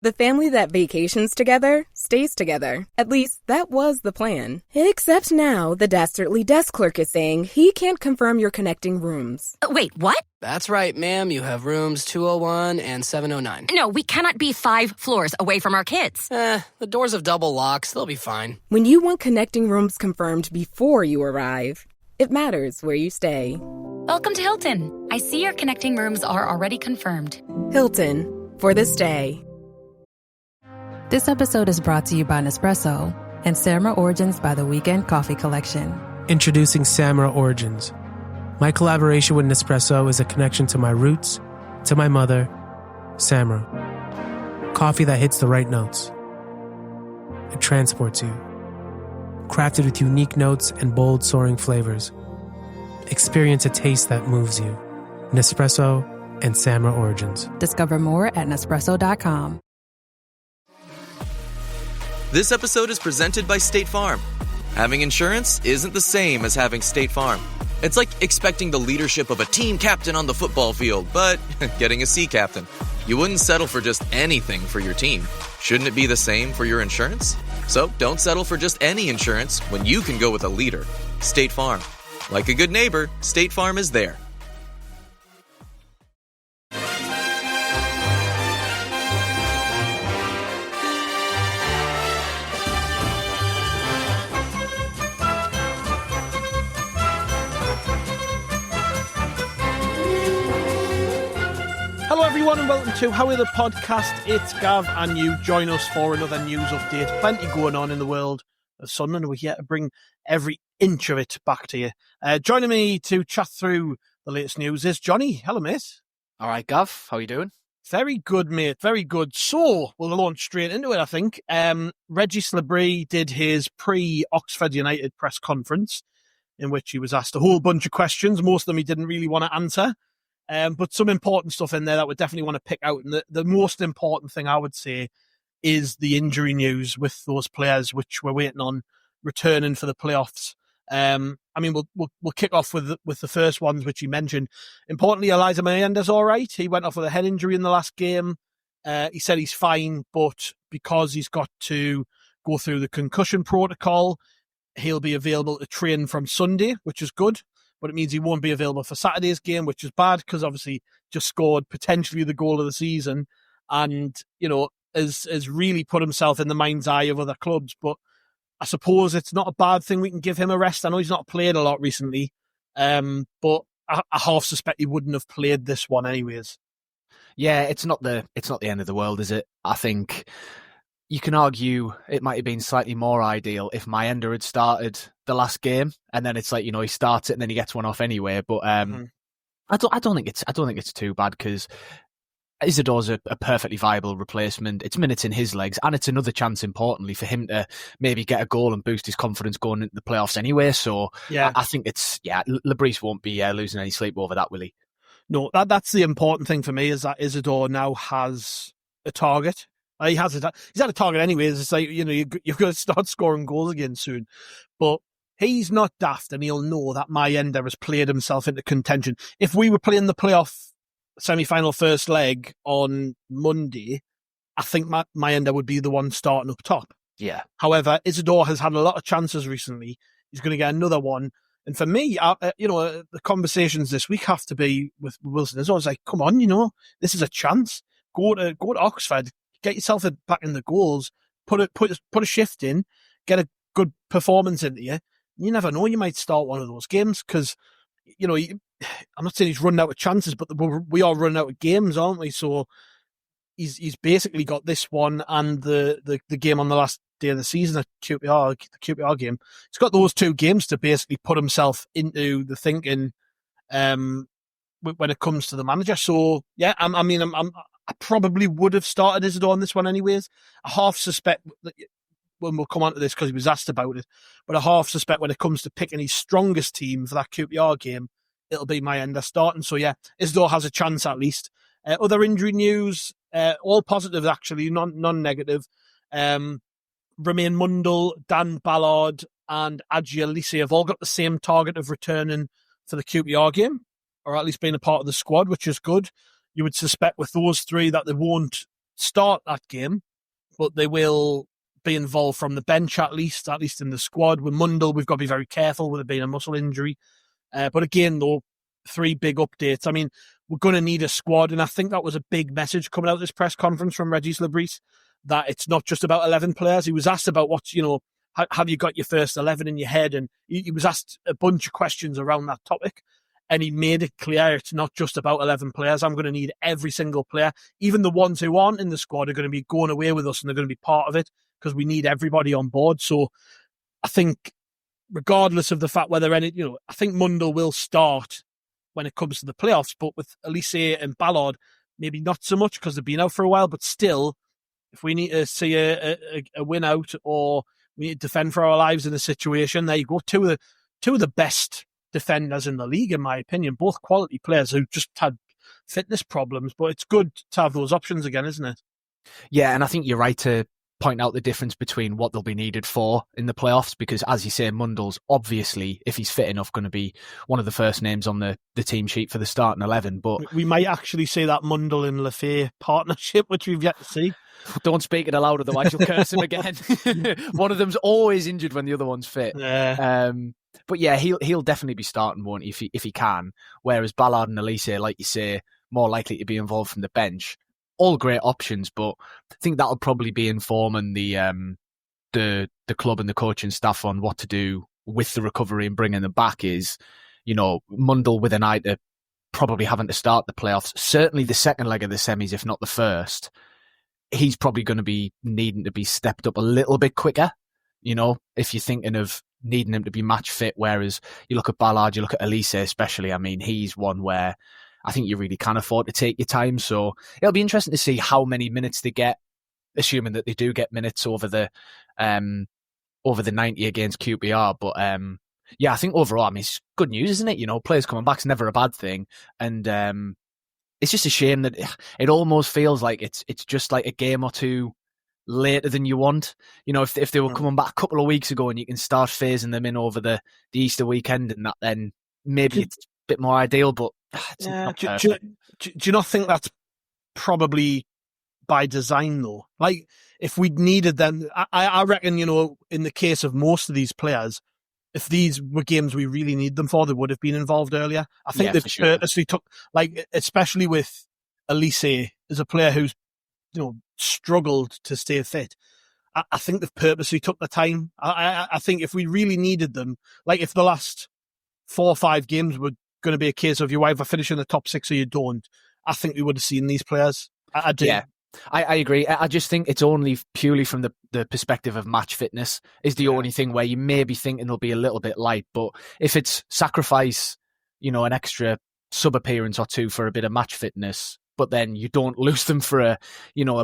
The family that vacations together stays together. At least, that was the plan. Except now, the Dastardly desk clerk is saying he can't confirm your connecting rooms. Wait, what? That's right, ma'am. You have rooms 201 and 709. No, we cannot be 5 floors away from our kids. The doors have double locks. They'll be fine. When you want connecting rooms confirmed before you arrive, it matters where you stay. Welcome to Hilton. I see your connecting rooms are already confirmed. Hilton, for the stay. This episode is brought to you by Nespresso and Samra Origins by the Weekend Coffee Collection. Introducing Samra Origins. My collaboration with Nespresso is a connection to my roots, to my mother, Samra. Coffee that hits the right notes. It transports you. Crafted with unique notes and bold, soaring flavors. Experience a taste that moves you. Nespresso and Samra Origins. Discover more at Nespresso.com. This episode is presented by State Farm. Having insurance isn't the same as having State Farm. It's like expecting the leadership of a team captain on the football field, but getting a sea captain. You wouldn't settle for just anything for your team. Shouldn't it be the same for your insurance? So don't settle for just any insurance when you can go with a leader. State Farm. Like a good neighbor, State Farm is there. Hello everyone and welcome to How Are The Podcast. It's Gav and you. Join us for another news update. Plenty going on in the world of Sunderland. We're here to bring every inch of it back to you. Joining me to chat through the latest news is Jonny. Hello, mate. All right, Gav. How are you doing? Very good, mate. Very good. So, we'll launch straight into it, I think. Régis Le Bris did his pre-Oxford United press conference in which he was asked a whole bunch of questions. Most of them he didn't really want to answer. But some important stuff in there that we definitely want to pick out. And the most important thing I would say is the injury news with those players, which we're waiting on returning for the playoffs. I mean, we'll kick off with the first ones, which you mentioned. Importantly, Elijah Mayenda's all right. He went off with a head injury in the last game. He said he's fine, but because he's got to go through the concussion protocol, he'll be available to train from Sunday, which is good. But it means he won't be available for Saturday's game, which is bad because obviously just scored potentially the goal of the season and, you know, has really put himself in the mind's eye of other clubs. But I suppose it's not a bad thing. We can give him a rest. I know he's not played a lot recently, but I half suspect he wouldn't have played this one anyways. Yeah, it's not the end of the world, is it? I think you can argue it might have been slightly more ideal if Mayenda had started the last game, and then it's like, you know, he starts it and then he gets one off anyway. But I don't think it's too bad because Isidore's a perfectly viable replacement. It's minutes in his legs, and it's another chance, importantly, for him to maybe get a goal and boost his confidence going into the playoffs anyway. So yeah, I think Le Bris won't be losing any sleep over that, will he? No, that's the important thing for me is that Isidore now has a target. He's had a target anyways. It's like, you know, you're going to start scoring goals again soon. But he's not daft and he'll know that Mayenda has played himself into contention. If we were playing the playoff semi-final first leg on Monday, I think Mayenda would be the one starting up top. Yeah. However, Isidore has had a lot of chances recently. He's going to get another one. And for me, the conversations this week have to be with Wilson. It's always like, come on, you know, this is a chance. Go to Oxford. Get yourself back in the goals, put a shift in, get a good performance into you. You never know, you might start one of those games because, you know, I'm not saying he's running out of chances, but we are running out of games, aren't we? So he's basically got this one and the game on the last day of the season at QPR, the QPR game. He's got those two games to basically put himself into the thinking when it comes to the manager. So yeah, I probably would have started Isidore on this one anyways. I half suspect that when we'll come on to this because he was asked about it, but I half suspect when it comes to picking his strongest team for that QPR game, it'll be Mayenda starting. So yeah, Isidore has a chance at least. Other injury news, all positive actually, non-negative. Romain Mundle, Dan Ballard and Adji Elise have all got the same target of returning for the QPR game, or at least being a part of the squad, which is good. You would suspect with those three that they won't start that game, but they will be involved from the bench at least in the squad. With Mundell, we've got to be very careful with it being a muscle injury. But again, though, 3 big updates. I mean, we're going to need a squad, and I think that was a big message coming out of this press conference from Régis Le Bris, that it's not just about 11 players. He was asked about have you got your first 11 in your head? And he was asked a bunch of questions around that topic, and he made it clear it's not just about 11 players. I'm going to need every single player. Even the ones who aren't in the squad are going to be going away with us, and they're going to be part of it because we need everybody on board. So I think regardless of the fact whether I think Mundell will start when it comes to the playoffs, but with Elise and Ballard, maybe not so much because they've been out for a while, but still, if we need to see a win out or we need to defend for our lives in a situation, there you go. Two of the best defenders in the league, in my opinion, both quality players who just had fitness problems, but it's good to have those options again, isn't it? Yeah, and I think you're right to point out the difference between what they'll be needed for in the playoffs, because as you say, Mundell's obviously, if he's fit enough, going to be one of the first names on the team sheet for the starting 11. But we might actually see that Mundell and Lefay partnership, which we've yet to see. Don't speak it aloud, otherwise you'll curse him again. One of them's always injured when the other one's fit. Yeah. But yeah, he'll definitely be starting, won't he, if he can. Whereas Ballard and Elise, like you say, more likely to be involved from the bench. All great options, but I think that'll probably be informing the club and the coaching staff on what to do with the recovery and bringing them back. Is, Mundell with an eye to probably having to start the playoffs, certainly the second leg of the semis, if not the first. He's probably going to be needing to be stepped up a little bit quicker, if you're thinking of needing him to be match fit. Whereas you look at Ballard, you look at Elise especially, I mean, he's one where I think you really can afford to take your time. So it'll be interesting to see how many minutes they get, assuming that they do get minutes over the 90 against QPR. But yeah, I think overall, I mean, it's good news, isn't it? Players coming back's never a bad thing. And it's just a shame that it almost feels like it's just like a game or two later than you want. If they were coming back a couple of weeks ago and you can start phasing them in over the Easter weekend and that, then maybe it's a bit more ideal. But do you not think that's probably by design though? Like, if we'd needed them, I reckon, in the case of most of these players, if these were games we really need them for, they would have been involved earlier. I think they've purposely took, especially with Elise as a player who's, struggled to stay fit. I think they've purposely took the time. I think if we really needed them, like if the last 4 or 5 games were going to be a case of you either finish in the top 6 or you don't, I think we would have seen these players. I do. Yeah, I agree. I just think it's only purely from the perspective of match fitness is the only thing where you may be thinking it'll be a little bit light. But if it's sacrifice, an extra sub appearance or 2 for a bit of match fitness, but then you don't lose them for a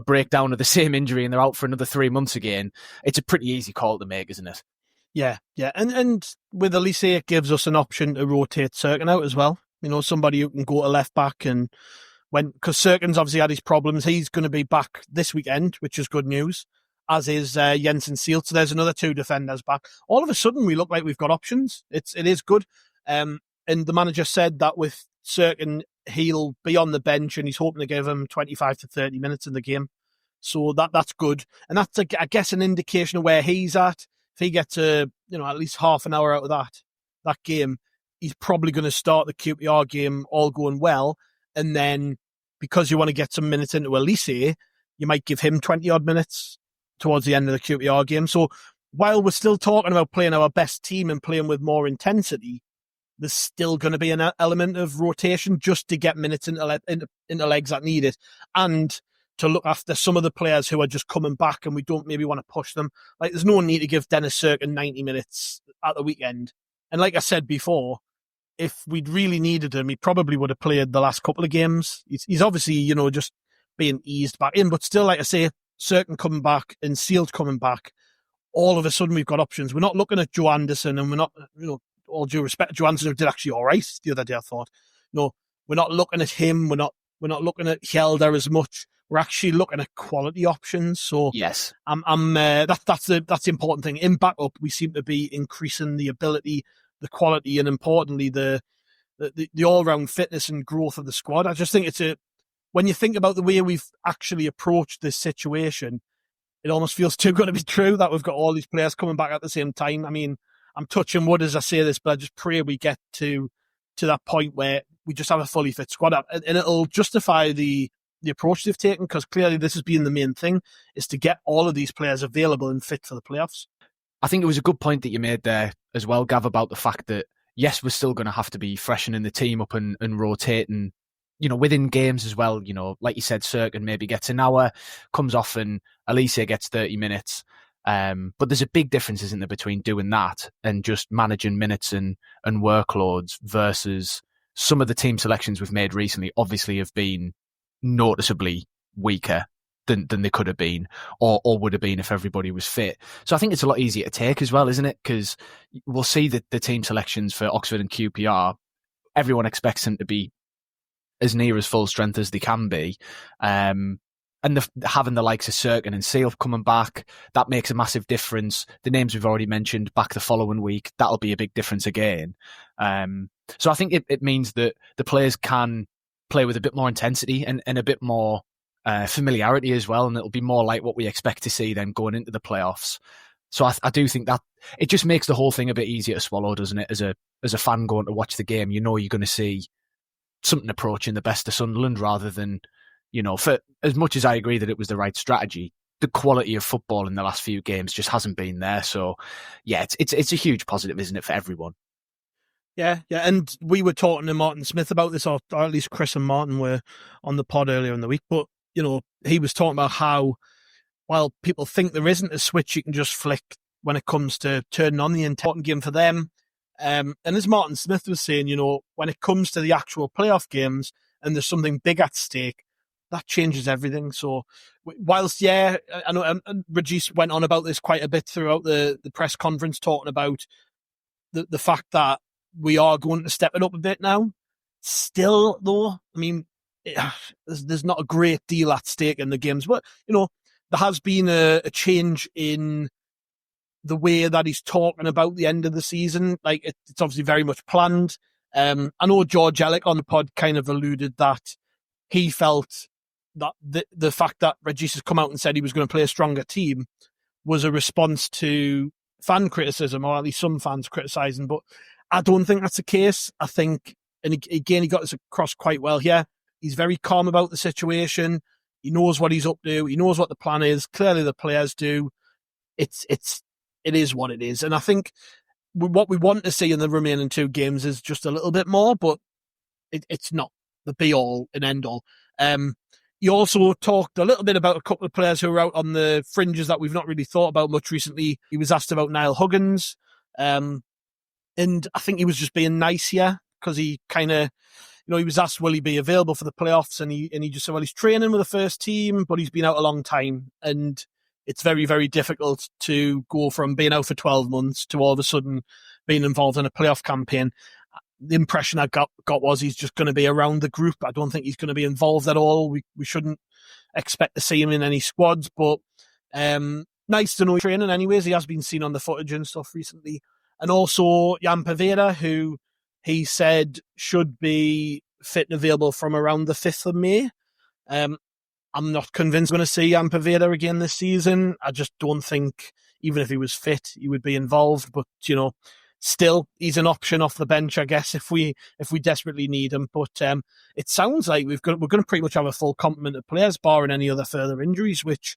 breakdown of the same injury and they're out for another 3 months again, it's a pretty easy call to make, isn't it? Yeah. And with Elise, it gives us an option to rotate Serkin out as well. Somebody who can go to left back, and because Serkin's obviously had his problems, he's going to be back this weekend, which is good news, as is Jensen Seelt. So there's another 2 defenders back. All of a sudden, we look like we've got options. It is good. And the manager said that with Serkin, he'll be on the bench and he's hoping to give him 25 to 30 minutes in the game. So that's good. And that's, I guess, an indication of where he's at. If he gets at least half an hour out of that game, he's probably going to start the QPR game all going well. And then because you want to get some minutes into Elise, you might give him 20 odd minutes towards the end of the QPR game. So while we're still talking about playing our best team and playing with more intensity, there's still going to be an element of rotation just to get minutes into legs that need it, and to look after some of the players who are just coming back and we don't maybe want to push them. Like, there's no need to give Dennis Serkin 90 minutes at the weekend. And like I said before, if we'd really needed him, he probably would have played the last couple of games. He's obviously, just being eased back in, but still, like I say, Serkin coming back and Seelt coming back, all of a sudden we've got options. We're not looking at Joe Anderson, and we're not, all due respect, Joe Anderson did actually all right the other day, I thought. No, we're not looking at him. We're not looking at Hjelde as much. We're actually looking at quality options. So yes, that's the important thing. In backup, we seem to be increasing the ability, the quality, and importantly, the all round fitness and growth of the squad. I just think it's when you think about the way we've actually approached this situation, it almost feels too good to be true that we've got all these players coming back at the same time. I mean, I'm touching wood as I say this, but I just pray we get to that point where we just have a fully fit squad up, and it'll justify the approach they've taken, because clearly this has been the main thing, is to get all of these players available and fit for the playoffs. I think it was a good point that you made there as well, Gav, about the fact that, yes, we're still going to have to be freshening the team up and rotating, within games as well. Like you said, Cirkin maybe gets an hour, comes off, and Alicia gets 30 minutes. But there's a big difference, isn't there, between doing that and just managing minutes and workloads versus some of the team selections we've made recently obviously have been noticeably weaker than they could have been or would have been if everybody was fit. So I think it's a lot easier to take as well, isn't it? Because we'll see that the team selections for Oxford and QPR, everyone expects them to be as near as full strength as they can be. And having the likes of Cirkin and Seal coming back, that makes a massive difference. The names we've already mentioned back the following week, that'll be a big difference again. So I think it means that the players can play with a bit more intensity and a bit more familiarity as well, and it'll be more like what we expect to see then going into the playoffs. So I do think that it just makes the whole thing a bit easier to swallow, doesn't it? As a fan going to watch the game, you're going to see something approaching the best of Sunderland rather than, for as much as I agree that it was the right strategy, the quality of football in the last few games just hasn't been there. So yeah, it's a huge positive, isn't it, for everyone? Yeah, and we were talking to Martin Smith about this, or at least Chris and Martin were on the pod earlier in the week, but he was talking about how, while people think there isn't a switch you can just flick when it comes to turning on the important game for them, and as Martin Smith was saying, when it comes to the actual playoff games and there's something big at stake, that changes everything. So whilst, I know, and Régis went on about this quite a bit throughout the press conference, talking about the fact that we are going to step it up a bit now. Still, though, I mean, there's not a great deal at stake in the games, but there has been a change in the way that he's talking about the end of the season. Like it's obviously very much planned. I know George Ellick on the pod kind of alluded that he felt that the fact that Régis has come out and said he was going to play a stronger team was a response to fan criticism, or at least some fans criticising. But I don't think that's the case. I think, and again, he got this across quite well here. He's very calm about the situation. He knows what he's up to. He knows what the plan is. Clearly, the players do. It is what it is. And I think what we want to see in the remaining two games is just a little bit more, but it's not the be-all and end-all. He also talked a little bit about a couple of players who are out on the fringes that we've not really thought about much recently. He was asked about Niall Huggins, and I think he was just being nice here, because he kind of, he was asked, will he be available for the playoffs? And he just said, well, he's training with the first team, but he's been out a long time. And it's very, very difficult to go from being out for 12 months to all of a sudden being involved in a playoff campaign. The impression I got was he's just going to be around the group. I don't think he's going to be involved at all. We shouldn't expect to see him in any squads, but nice to know he's training anyways. He has been seen on the footage and stuff recently. And also Jan Paveda, who he said should be fit and available from around the 5th of May. I'm not convinced we're going to see Jan Paveda again this season. I just don't think, even if he was fit, he would be involved. But, still, he's an option off the bench, I guess, if we desperately need him. But it sounds like we're going to pretty much have a full complement of players, barring any other further injuries, which,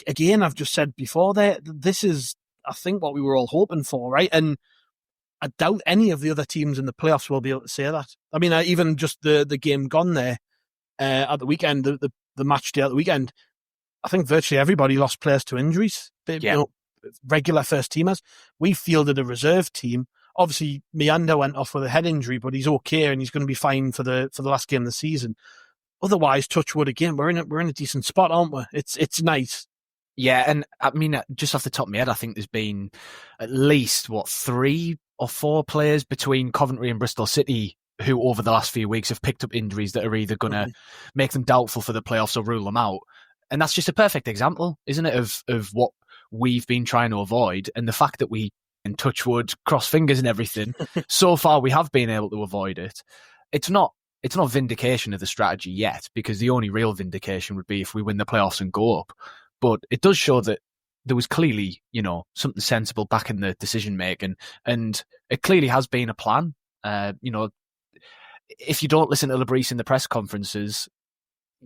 again, I've just said before, this is, I think, what we were all hoping for, right? And I doubt any of the other teams in the playoffs will be able to say that. I mean, even just the game gone there at the weekend, the match day at the weekend, I think virtually everybody lost players to injuries. Yeah. Regular first teamers. We fielded a reserve team. Obviously, Meander went off with a head injury, but he's okay and he's going to be fine for the last game of the season. Otherwise, touch wood again, we're in a decent spot, aren't we? It's nice. Yeah, and I mean, just off the top of my head, I think there's been at least 3 or 4 players between Coventry and Bristol City who over the last few weeks have picked up injuries that are either going to make them doubtful for the playoffs or rule them out. And that's just a perfect example, isn't it, of what we've been trying to avoid. And the fact that we, in touch wood, cross fingers and everything, so far we have been able to avoid it. It's not it's not vindication of the strategy yet, because the only real vindication would be if we win the playoffs and go up. But it does show that there was clearly, something sensible back in the decision making, and it clearly has been a plan. If you don't listen to Le Bris in the press conferences,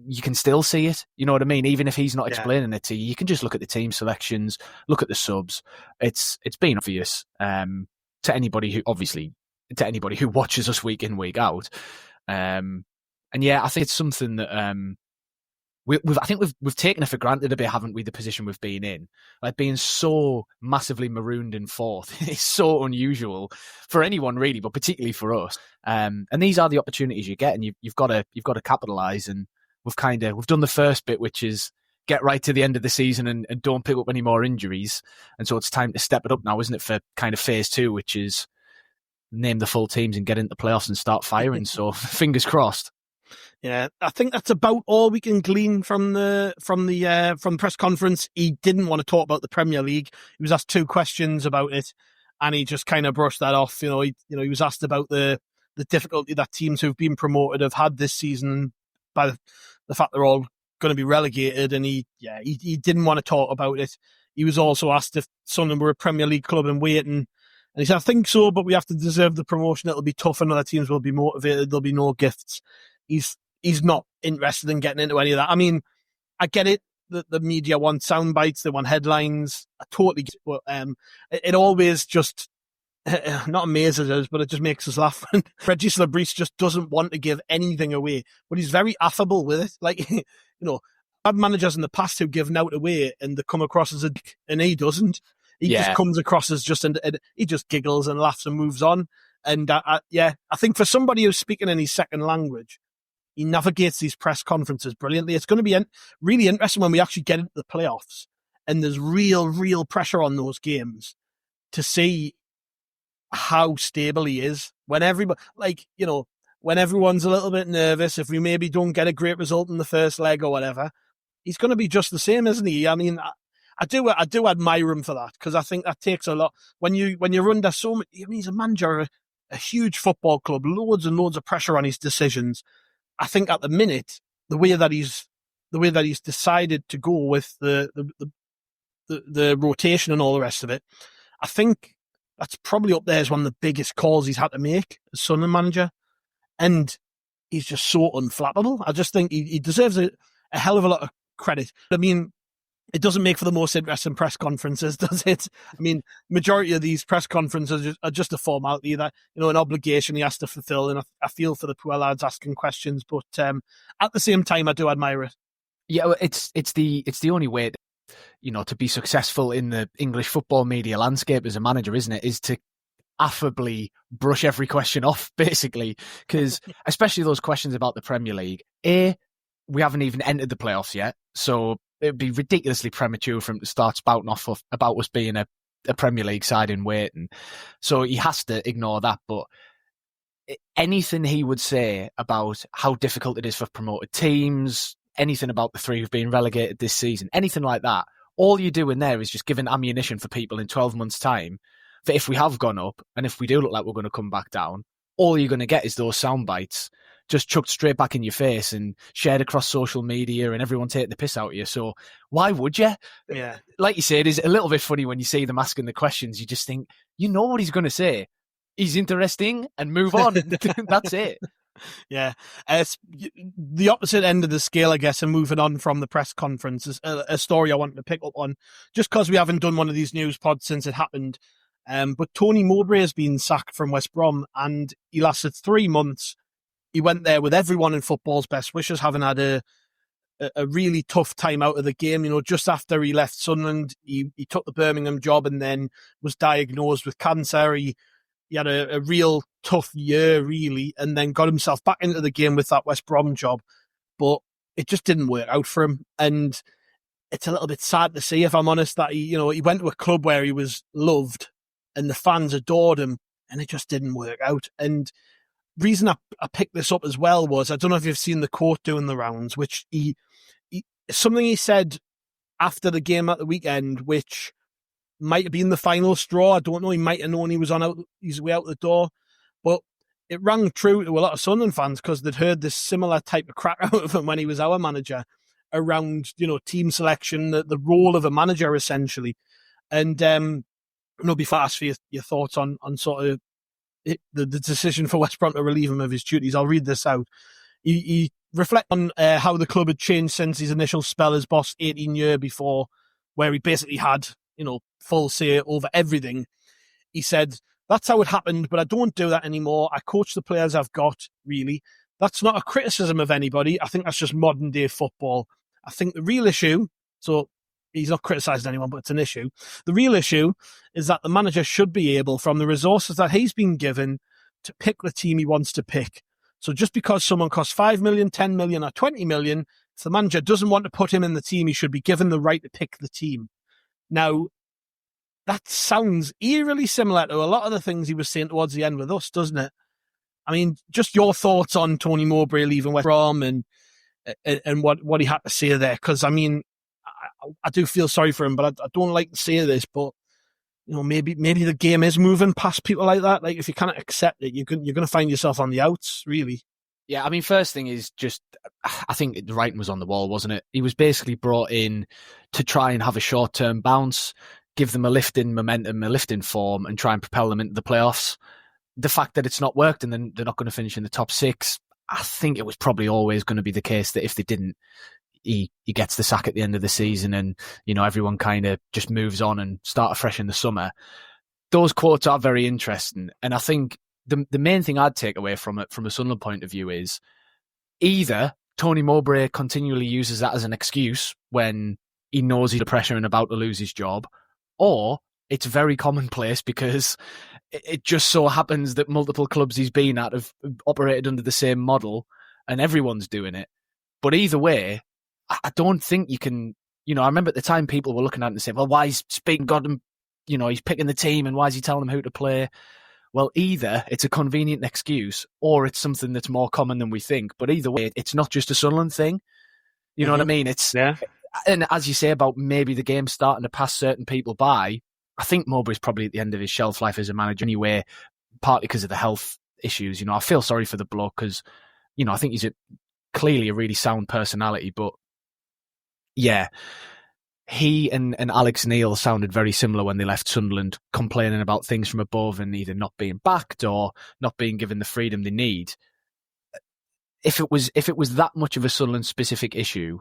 you can still see it. You know what I mean? Even if he's not explaining it to you, you can just look at the team selections, look at the subs. It's been obvious to anybody who watches us week in, week out. And yeah, I think it's something that we've taken it for granted a bit, haven't we? The position we've been in, like being so massively marooned in fourth, is so unusual for anyone really, but particularly for us. And these are the opportunities you get, and you've got to capitalise. And we've done the first bit, which is get right to the end of the season and don't pick up any more injuries. And so it's time to step it up now, isn't it? For kind of phase 2, which is name the full teams and get into the playoffs and start firing. So fingers crossed. Yeah, I think that's about all we can glean from the press conference. He didn't want to talk about the Premier League. He was asked 2 questions about it, and he just kind of brushed that off. He was asked about the difficulty that teams who've been promoted have had this season by the fact they're all going to be relegated, and he didn't want to talk about it. He was also asked if Sunderland were a Premier League club and waiting, and he said, "I think so, but we have to deserve the promotion. It'll be tough, and other teams will be motivated. There'll be no gifts." He's not interested in getting into any of that. I mean, I get it. The media want sound bites. They want headlines. I totally get it. But it always just not amazes us, but it just makes us laugh. Régis Le Bris just doesn't want to give anything away, but he's very affable with it. Like, had managers in the past who give out away and they come across as a dick, and he doesn't. He just comes across as just, and he just giggles and laughs and moves on. And I think for somebody who's speaking in his second language, he navigates these press conferences brilliantly. It's going to be really interesting when we actually get into the playoffs and there's real pressure on those games to see how stable he is. When everybody, when everyone's a little bit nervous, if we maybe don't get a great result in the first leg or whatever, he's going to be just the same, isn't he? I mean, I do admire him for that, because I think that takes a lot. When you're under so much, he's a manager of a huge football club, loads and loads of pressure on his decisions. I think at the minute, the way that he's decided to go with the rotation and all the rest of it, I think that's probably up there as one of the biggest calls he's had to make as Sunderland manager. And he's just so unflappable. I just think he deserves a hell of a lot of credit. I mean, it doesn't make for the most interesting press conferences, does it? I mean, majority of these press conferences are just a formality, that, an obligation he has to fulfill. And I feel for the poor lads asking questions, but at the same time, I do admire it. Yeah, well, it's the only way, to be successful in the English football media landscape as a manager, isn't it? Is to affably brush every question off, basically, because especially those questions about the Premier League. We haven't even entered the playoffs yet, so it'd be ridiculously premature for him to start spouting off about us being a Premier League side in waiting. So he has to ignore that. But anything he would say about how difficult it is for promoted teams, anything about the 3 who've been relegated this season, anything like that, all you're doing there is just giving ammunition for people in 12 months' time that if we have gone up and if we do look like we're going to come back down, all you're going to get is those sound bites just chucked straight back in your face and shared across social media and everyone taking the piss out of you. So why would you? Yeah. Like you said, it's a little bit funny when you see them asking the questions. You just think, what he's going to say. He's interesting and move on. That's it. Yeah. It's the opposite end of the scale, I guess, and moving on from the press conference is a story I wanted to pick up on, just because we haven't done one of these news pods since it happened. But Tony Mowbray has been sacked from West Brom, and he lasted 3 months. He went there with everyone in football's best wishes, having had a really tough time out of the game. Just after he left Sunderland, he took the Birmingham job and then was diagnosed with cancer. He had a real tough year, really, and then got himself back into the game with that West Brom job. But it just didn't work out for him. And it's a little bit sad to see, if I'm honest, that he went to a club where he was loved and the fans adored him, and it just didn't work out. And reason I picked this up as well was, I don't know if you've seen the quote doing the rounds, which something he said after the game at the weekend, which might have been the final straw. I don't know. He might have known he was on his way out the door. But it rang true to a lot of Sunderland fans because they'd heard this similar type of crack out of him when he was our manager around, team selection, the role of a manager essentially. And, before I ask for your thoughts on sort of the decision for West Brom to relieve him of his duties, I'll read this out. He reflect on how the club had changed since his initial spell as boss 18 years before, where he basically had, full say over everything. He said, "That's how it happened, but I don't do that anymore. I coach the players I've got, really. That's not a criticism of anybody. I think that's just modern day football. I think the real issue," so he's not criticising anyone, but it's an issue. "The real issue is that the manager should be able, from the resources that he's been given, to pick the team he wants to pick. So just because someone costs 5 million, 10 million or 20 million, if the manager doesn't want to put him in the team, he should be given the right to pick the team." Now, that sounds eerily similar to a lot of the things he was saying towards the end with us, doesn't it? I mean, just your thoughts on Tony Mowbray leaving West Brom and what he had to say there. Because, I mean, I do feel sorry for him, but I don't like to say this, but, maybe the game is moving past people like that. Like, if you can't accept it, you're going to find yourself on the outs, really. Yeah, I mean, first thing is just, I think the writing was on the wall, wasn't it? He was basically brought in to try and have a short-term bounce, give them a lift in momentum, a lift in form, and try and propel them into the playoffs. The fact that it's not worked and then they're not going to finish in the top 6, I think it was probably always going to be the case that if they didn't, he gets the sack at the end of the season and, everyone kind of just moves on and start afresh in the summer. Those quotes are very interesting. And I think the main thing I'd take away from it, from a Sunderland point of view, is either Tony Mowbray continually uses that as an excuse when he knows he's under pressure and about to lose his job, or it's very commonplace because it just so happens that multiple clubs he's been at have operated under the same model and everyone's doing it. But either way, I don't think you can, I remember at the time people were looking at it and saying, well, why is speaking God and, he's picking the team and why is he telling them who to play? Well, either it's a convenient excuse or it's something that's more common than we think. But either way, it's not just a Sunderland thing. You know what I mean? And as you say about maybe the game starting to pass certain people by, I think Mowbray's probably at the end of his shelf life as a manager anyway, partly because of the health issues. I feel sorry for the bloke because, I think he's clearly a really sound personality. But yeah, he and Alex Neil sounded very similar when they left Sunderland, complaining about things from above and either not being backed or not being given the freedom they need. If it was that much of a Sunderland specific issue,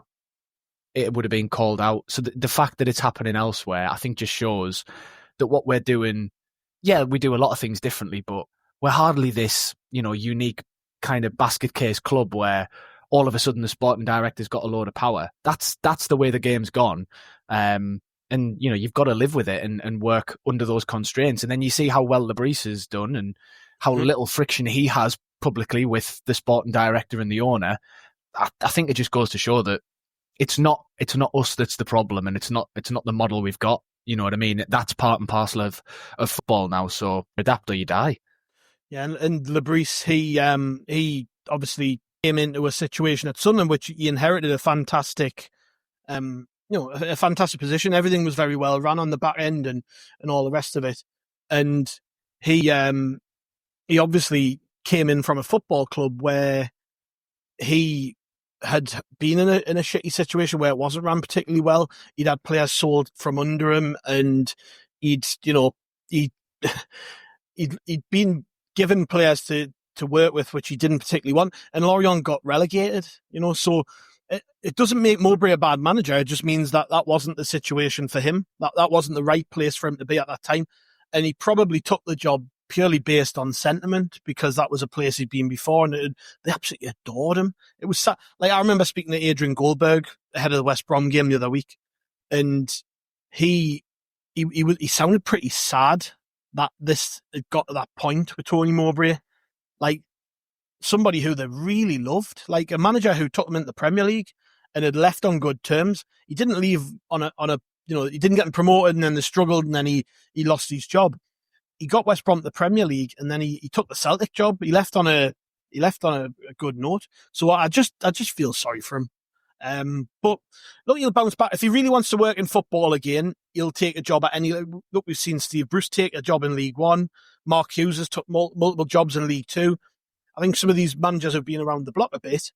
it would have been called out. So the fact that it's happening elsewhere, I think just shows that what we're doing, yeah, we do a lot of things differently, but we're hardly this, unique kind of basket case club where all of a sudden the sporting director's got a load of power. That's the way the game's gone. And, you've got to live with it and work under those constraints. And then you see how well Le Bris has done and how little friction he has publicly with the sporting director and the owner. I think it just goes to show that it's not us that's the problem, and it's not the model we've got. You know what I mean? That's part and parcel of football now. So adapt or you die. Yeah, and Le Bris, he obviously came into a situation at Sunderland which he inherited a fantastic, a fantastic position. Everything was very well run on the back end and all the rest of it. And he obviously came in from a football club where he had been in a shitty situation where it wasn't run particularly well. He'd had players sold from under him, and he'd been given players to work with which he didn't particularly want, and Lorient got relegated. So it doesn't make Mowbray a bad manager. It just means that wasn't the situation for him. That wasn't the right place for him to be at that time, and he probably took the job purely based on sentiment because that was a place he'd been before, and they absolutely adored him. It was like, I remember speaking to Adrian Goldberg ahead of the West Brom game the other week, and he sounded pretty sad that this had got to that point with Tony Mowbray, like somebody who they really loved, like a manager who took them into the Premier League and had left on good terms. He didn't leave on a he didn't get him promoted and then they struggled and then he lost his job. He got West Brom to the Premier League and then he took the Celtic job. He left on a good note. So I just feel sorry for him. But look, he'll bounce back. If he really wants to work in football again, he'll take a job at any. Look, we've seen Steve Bruce take a job in League One. Mark Hughes has took multiple jobs in League Two. I think some of these managers have been around the block a bit.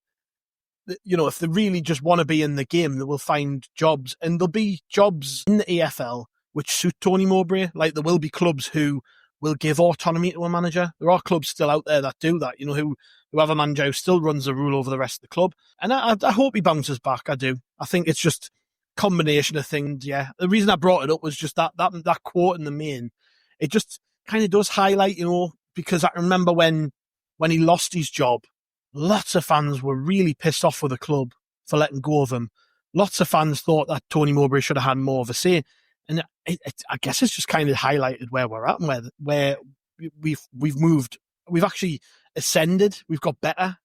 You know, if they really just want to be in the game, they will find jobs, and there'll be jobs in the EFL which suit Tony Mowbray. Like, there will be clubs who will give autonomy to a manager. There are clubs still out there that do that, you know, who have a manager who still runs the rule over the rest of the club. And I hope he bounces back. I do. I think it's just a combination of things. Yeah. The reason I brought it up was just that quote in the main. It just kind of does highlight, you know, because I remember when he lost his job, lots of fans were really pissed off with the club for letting go of him. Lots of fans thought that Tony Mowbray should have had more of a say. And I guess it's just kind of highlighted where we're at and where we've moved. We've actually ascended. We've got better.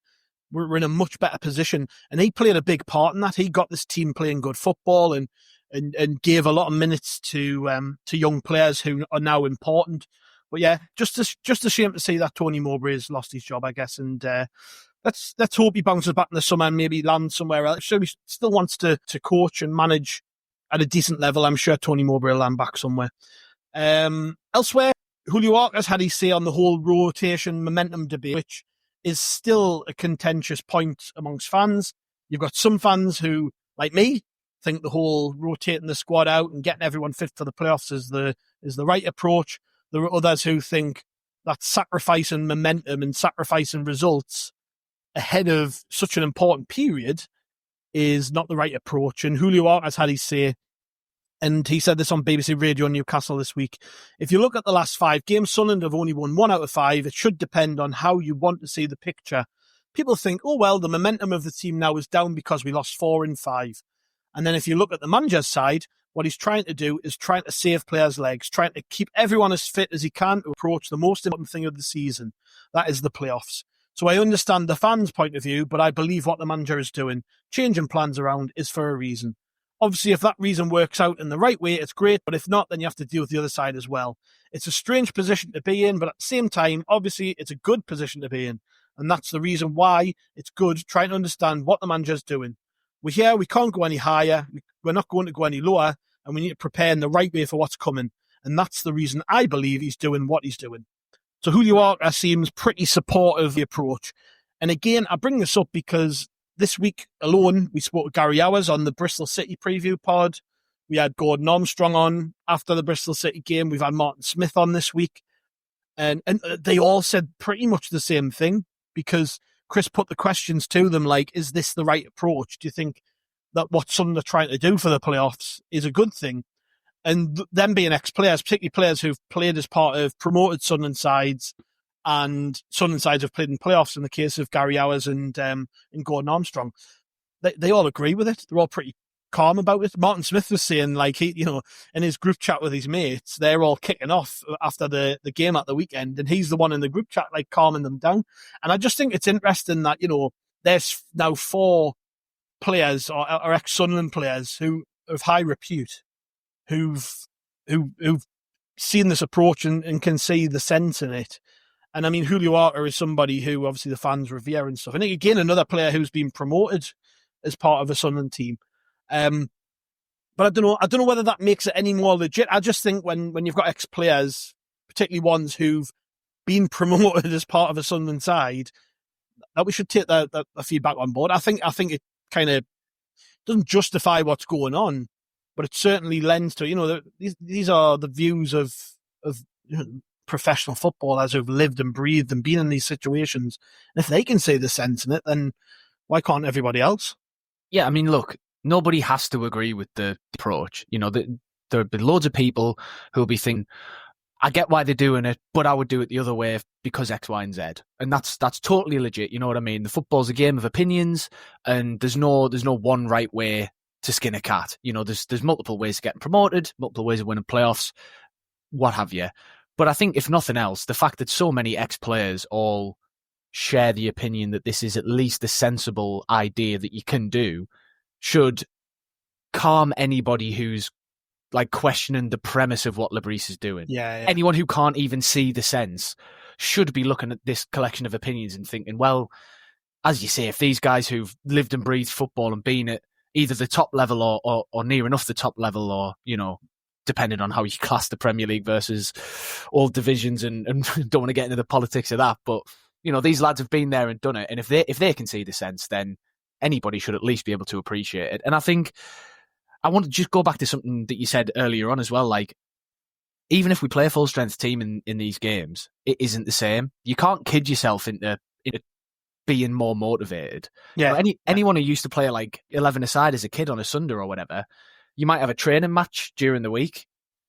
We're in a much better position. And he played a big part in that. He got this team playing good football and gave a lot of minutes to young players who are now important. But yeah, just a shame to see that Tony Mowbray has lost his job, I guess. And let's hope he bounces back in the summer and maybe lands somewhere else. Sure, he still wants to coach and manage at a decent level. I'm sure Tony Mowbray will land back somewhere. Elsewhere, Julio Arca has had his say on the whole rotation momentum debate, which is still a contentious point amongst fans. You've got some fans who, like me, think the whole rotating the squad out and getting everyone fit for the playoffs is the right approach. There are others who think that sacrificing momentum and sacrificing results ahead of such an important period is not the right approach. And Julio Arca has had his say, and he said this on BBC Radio Newcastle this week. If you look at the last 5 games, Sunderland have only won 1 out of 5. It should depend on how you want to see the picture. People think, oh, well, the momentum of the team now is down because we lost 4 in 5. And then if you look at the manager's side, what he's trying to do is trying to save players' legs, trying to keep everyone as fit as he can to approach the most important thing of the season. That is the playoffs. So I understand the fans' point of view, but I believe what the manager is doing, changing plans around, is for a reason. Obviously, if that reason works out in the right way, it's great, but if not, then you have to deal with the other side as well. It's a strange position to be in, but at the same time, obviously, it's a good position to be in. And that's the reason why it's good trying to understand what the manager's doing. We're here, we can't go any higher, we're not going to go any lower, and we need to prepare in the right way for what's coming. And that's the reason I believe he's doing what he's doing. So Julio Arca seems pretty supportive of the approach. And again, I bring this up because this week alone, we spoke to Gary Hours on the Bristol City preview pod. We had Gordon Armstrong on after the Bristol City game. We've had Martin Smith on this week. And they all said pretty much the same thing, because Chris put the questions to them like, is this the right approach? Do you think that what Sunderland are trying to do for the playoffs is a good thing? And them being ex-players, particularly players who've played as part of promoted Sunderland sides, and Sunderland sides have played in playoffs in the case of Gary Hours and Gordon Armstrong, they all agree with it. They're all pretty calm about it. Martin Smith was saying, like, he, you know, in his group chat with his mates, they're all kicking off after the game at the weekend, and he's the one in the group chat, like, calming them down. And I just think it's interesting that, you know, there's now 4 players or ex-Sunderland players who of high repute, who've seen this approach and can see the sense in it. And I mean, Julio Arca is somebody who obviously the fans revere and stuff. I think, again, another player who's been promoted as part of a Sunderland team. But I don't know whether that makes it any more legit. I just think when you've got ex-players, particularly ones who've been promoted as part of a Sunderland side, that we should take the feedback on board. I think it kind of doesn't justify what's going on, but it certainly lends to, you know, these are the views of you know, professional footballers who've lived and breathed and been in these situations. And if they can see the sense in it, then why can't everybody else? Yeah, I mean, look, nobody has to agree with the approach. You know, there'll be loads of people who'll be thinking, I get why they're doing it, but I would do it the other way because X, Y, and Z. And that's totally legit. You know what I mean? The football's a game of opinions, and there's no one right way to skin a cat. You know, there's multiple ways of getting promoted, multiple ways of winning playoffs, what have you. But I think, if nothing else, the fact that so many ex-players all share the opinion that this is at least a sensible idea that you can do should calm anybody who's like questioning the premise of what Le Bris is doing. Yeah. Anyone who can't even see the sense should be looking at this collection of opinions and thinking, well, as you say, if these guys who've lived and breathed football and been at either the top level or near enough the top level, or, you know, depending on how you class the Premier League versus all divisions, and don't want to get into the politics of that, but, these lads have been there and done it. And if they can see the sense, then anybody should at least be able to appreciate it. And I think I want to just go back to something that you said earlier on as well. Like, even if we play a full strength team in these games, it isn't the same. You can't kid yourself into being more motivated. Yeah. Anyone who used to play like 11 aside as a kid on a Sunday or whatever, you might have a training match during the week.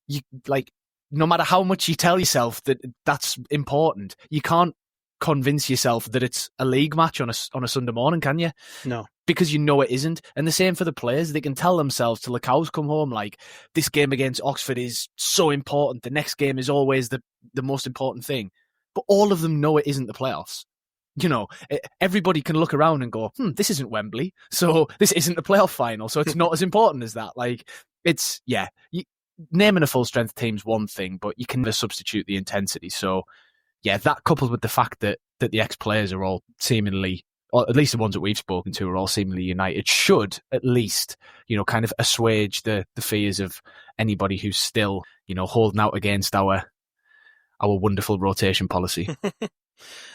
You like, no matter how much you tell yourself that that's important, you can't convince yourself that it's a league match on a Sunday morning, can you? No. Because you know it isn't. And the same for the players. They can tell themselves till the cows come home, like, this game against Oxford is so important. The next game is always the most important thing. But all of them know it isn't the playoffs. Everybody can look around and go, this isn't Wembley, so this isn't the playoff final, so it's not as important as that. Like, it's, naming a full-strength team's one thing, but you can never substitute the intensity. So, that coupled with the fact that the ex-players are all seemingly, or at least the ones that we've spoken to, are all seemingly united, should at least, kind of assuage the fears of anybody who's still, holding out against our wonderful rotation policy.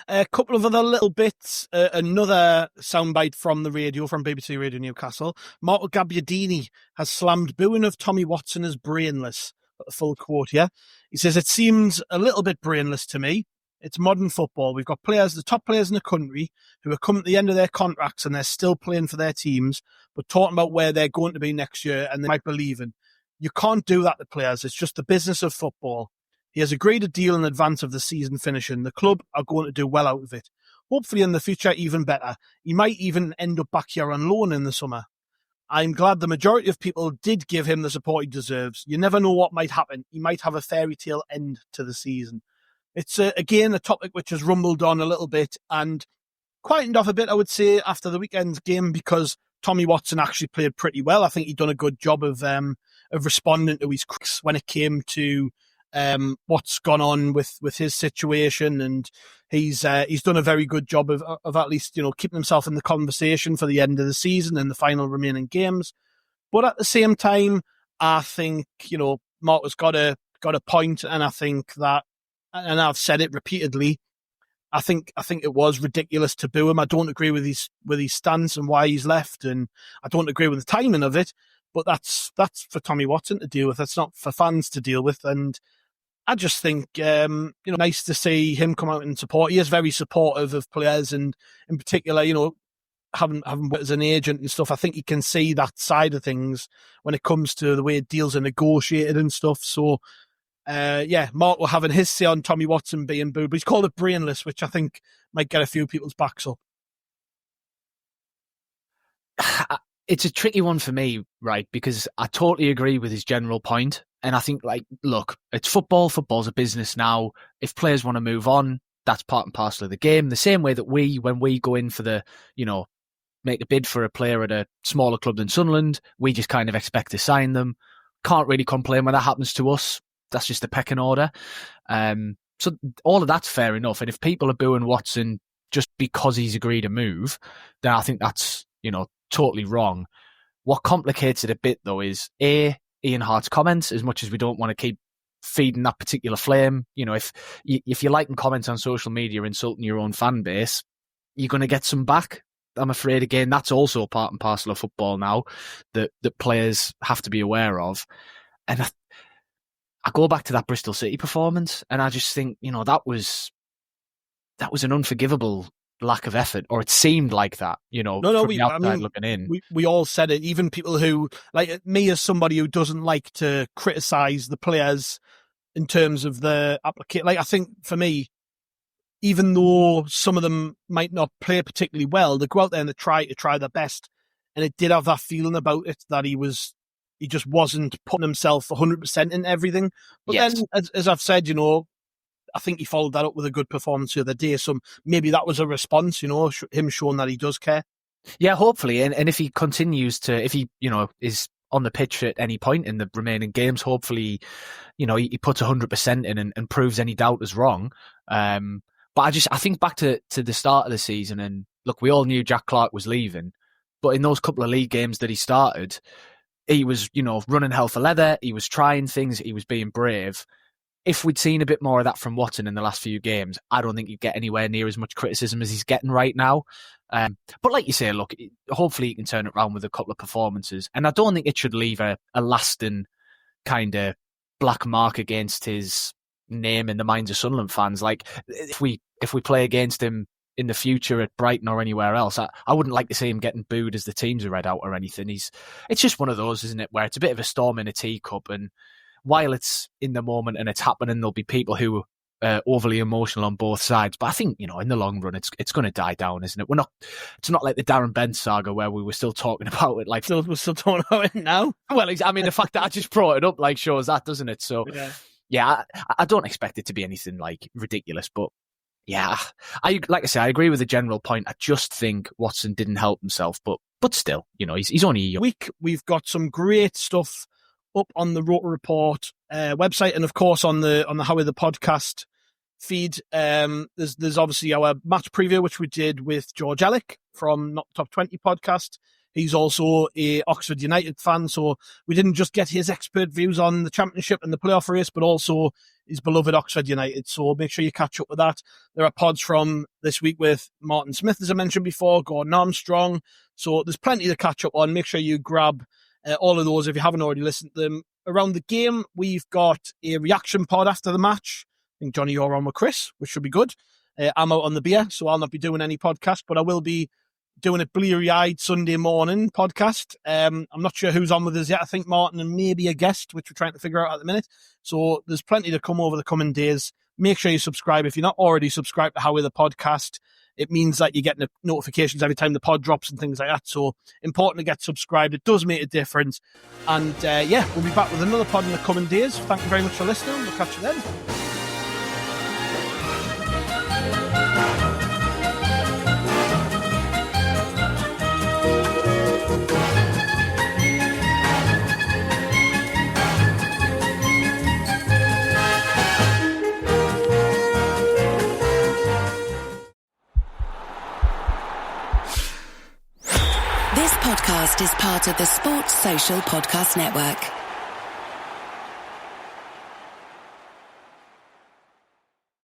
A couple of other little bits. Another soundbite from the radio, from BBC Radio Newcastle. Marco Gabbiadini has slammed booing of Tommy Watson as brainless. Got the full quote here. He says, "It seems a little bit brainless to me. It's modern football. We've got players, the top players in the country, who are coming at the end of their contracts and they're still playing for their teams, but talking about where they're going to be next year and they might believe in. You can't do that to players. It's just the business of football. He has agreed a deal in advance of the season finishing. The club are going to do well out of it. Hopefully in the future, even better. He might even end up back here on loan in the summer. I'm glad the majority of people did give him the support he deserves. You never know what might happen. He might have a fairy tale end to the season." It's, again, a topic which has rumbled on a little bit and quietened off a bit, I would say, after the weekend's game, because Tommy Watson actually played pretty well. I think he'd done a good job of responding to his critics when it came to what's gone on with his situation, and he's done a very good job of at least keeping himself in the conversation for the end of the season and the final remaining games. But at the same time, I think Marco's got a point, and I think that, and I've said it repeatedly, I think it was ridiculous to boo him. I don't agree with his stance and why he's left, and I don't agree with the timing of it. But that's for Tommy Watson to deal with. That's not for fans to deal with. And I just think, nice to see him come out and support. He is very supportive of players, and in particular, having worked as an agent and stuff, I think he can see that side of things when it comes to the way deals are negotiated and stuff. So, Marco having his say on Tommy Watson being booed, but he's called it brainless, which I think might get a few people's backs up. It's a tricky one for me, right? Because I totally agree with his general point. And I think, look, it's football. Football's a business now. If players want to move on, that's part and parcel of the game. The same way that when we go in for the, make a bid for a player at a smaller club than Sunderland, we just kind of expect to sign them. Can't really complain when that happens to us. That's just the pecking order. So all of that's fair enough. And if people are booing Watson just because he's agreed a move, then I think that's, totally wrong. What complicates it a bit, though, is Ian Hart's comments. As much as we don't want to keep feeding that particular flame, if you're liking comments on social media insulting your own fan base, you're going to get some back. I'm afraid, again, that's also part and parcel of football now that players have to be aware of. And I go back to that Bristol City performance, and I just think, that was an unforgivable lack of effort, or it seemed like that, from the outside looking in. We all said it, even people who, like me as somebody who doesn't like to criticise the players in terms of the application. Like, I think for me, even though some of them might not play particularly well, they go out there and they try their best. And it did have that feeling about it that he just wasn't putting himself 100% in everything. But then, as I've said, I think he followed that up with a good performance the other day. So maybe that was a response, him showing that he does care. Yeah, hopefully. And if he continues to, if he, is on the pitch at any point in the remaining games, hopefully, he puts 100% in and proves any doubt is wrong. But I think back to the start of the season, and look, we all knew Jack Clarke was leaving, but in those couple of league games that he started, he was, running hell for leather. He was trying things. He was being brave. if we'd seen a bit more of that from Watson in the last few games, I don't think he'd get anywhere near as much criticism as he's getting right now. But like you say, look, hopefully he can turn it around with a couple of performances. And I don't think it should leave a lasting kind of black mark against his name in the minds of Sunderland fans. Like, if we play against him in the future at Brighton or anywhere else, I wouldn't like to see him getting booed as the teams are read out or anything. It's just one of those, isn't it, where it's a bit of a storm in a teacup, and while it's in the moment and it's happening, there'll be people who are overly emotional on both sides. But I think, in the long run, it's going to die down, isn't it? It's not like the Darren Bent saga where we were still talking about it. Like, we're still talking about it now. Well, I mean, the fact that I just brought it up shows that, doesn't it? So, yeah, I don't expect it to be anything ridiculous, but yeah, I agree with the general point. I just think Watson didn't help himself, but still, he's only young. We've got some great stuff up on the Rotor Report website, and of course on the Howie the podcast feed. There's obviously our match preview, which we did with George Ellick from Not Top 20 podcast. He's also a Oxford United fan, so we didn't just get his expert views on the championship and the playoff race, but also his beloved Oxford United. So make sure you catch up with that. There are pods from this week with Martin Smith, as I mentioned before, Gordon Armstrong. So there's plenty to catch up on. Make sure you grab all of those if you haven't already listened to them. Around the game, we've got a reaction pod after the match. I think, Johnny, you're on with Chris, which should be good. I'm out on the beer, so I'll not be doing any podcast, but I will be doing a bleary-eyed Sunday morning podcast. I'm not sure who's on with us yet. I think Martin and maybe a guest, which we're trying to figure out at the minute. So there's plenty to come over the coming days. Make sure you subscribe. If you're not already subscribed to Howie the podcast, it means that you're getting notifications every time the pod drops and things like that. So important to get subscribed. It does make a difference. And we'll be back with another pod in the coming days. Thank you very much for listening. We'll catch you then. This podcast is part of the Sports Social Podcast Network.